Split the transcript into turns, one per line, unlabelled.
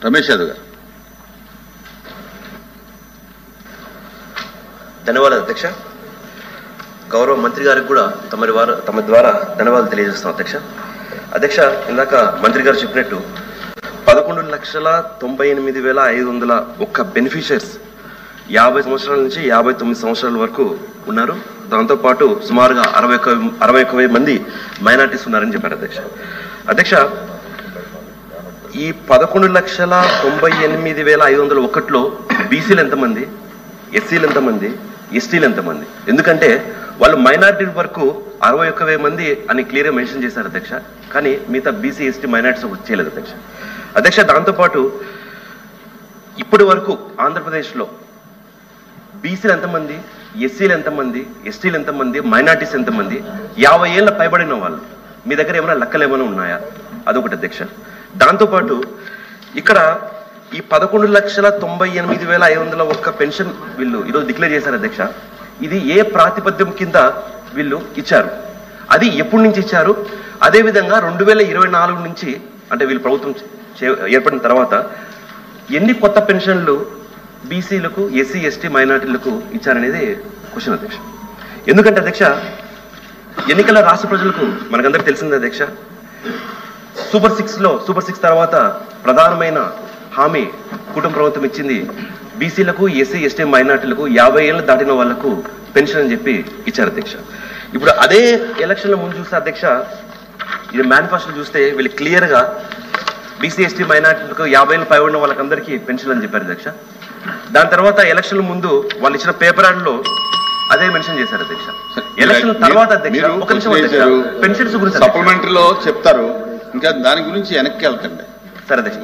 రమేష్ యాదవ్ గారు.
ధన్యవాదాలు అధ్యక్ష. గౌరవ మంత్రి గారికి కూడా తమ ద్వారా ధన్యవాదాలు తెలియజేస్తాం అధ్యక్ష. అధ్యక్ష, ఇందాక మంత్రి గారు చెప్పినట్టు 11,98,501 బెనిఫిషియర్స్ 50 సంవత్సరాల నుంచి 59 సంవత్సరాల వరకు ఉన్నారు. దాంతోపాటు సుమారుగా 61,000 మంది మైనార్టీస్ ఉన్నారని చెప్పారు అధ్యక్ష. అధ్యక్ష, ఈ 11,98,501లో బీసీలు ఎంతమంది, ఎస్సీలు ఎంతమంది, ఎస్టీలు ఎంతమంది? ఎందుకంటే వాళ్ళు మైనార్టీ వరకు 61,000 మంది అని క్లియర్గా మెన్షన్ చేశారు అధ్యక్ష. కానీ మిగతా బీసీ ఎస్టీ మైనార్టీస్ చేయలేదు అధ్యక్ష. అధ్యక్ష, దాంతోపాటు ఇప్పటి వరకు ఆంధ్రప్రదేశ్లో బీసీలు ఎంతమంది, ఎస్సీలు ఎంతమంది, ఎస్టీలు ఎంతమంది, మైనార్టీస్ ఎంతమంది, 50 ఏళ్ళ పైబడిన వాళ్ళు మీ దగ్గర ఏమైనా లెక్కలు ఏమైనా ఉన్నాయా? అదొకటి అధ్యక్ష. దాంతోపాటు ఇక్కడ ఈ 11,98,501 పెన్షన్ వీళ్ళు ఈరోజు డిక్లేర్ చేశారు అధ్యక్ష. ఇది ఏ ప్రాతిపద్యం కింద వీళ్ళు ఇచ్చారు, అది ఎప్పటి నుంచి ఇచ్చారు, అదేవిధంగా 2024 నుంచి అంటే వీళ్ళు ప్రభుత్వం ఏర్పడిన తర్వాత ఎన్ని కొత్త పెన్షన్లు బీసీలకు, ఎస్సీ ఎస్టీ మైనార్టీలకు ఇచ్చారనేది క్వశ్చన్ అధ్యక్ష. ఎందుకంటే అధ్యక్ష, ఎన్నికల రాష్ట్ర ప్రజలకు మనకందరికి తెలిసిందే అధ్యక్ష, సూపర్ సిక్స్ తర్వాత ప్రధానమైన హామీ కుటుంబ ప్రభుత్వం ఇచ్చింది బీసీలకు, ఎస్సీ ఎస్టీ మైనార్టీలకు 50 ఏళ్ళు దాటిన వాళ్లకు పెన్షన్ అని చెప్పి ఇచ్చారు అధ్యక్ష. ఇప్పుడు అదే ఎలక్షన్ల ముందు చూస్తే అధ్యక్ష, ఇది మేనిఫెస్టో చూస్తే వీళ్ళు క్లియర్గా బీసీ ఎస్టీ మైనార్టీలకు 50 ఏళ్ళు పై ఉన్న వాళ్ళకందరికీ పెన్షన్ అని చెప్పారు అధ్యక్ష. దాని తర్వాత ఎలక్షన్ల ముందు వాళ్ళు ఇచ్చిన పేపర్ యాడ్లో అదే మెన్షన్ చేశారు అధ్యక్ష. ఎలక్షన్ తర్వాత అధ్యక్ష ఒక నిమిషం పెన్షన్స్ గురించి
సప్లిమెంటరీలో చెప్తారు, ఇంకా దాని గురించి వెనక్కి వెళ్తండి.
సరే అధ్యక్ష.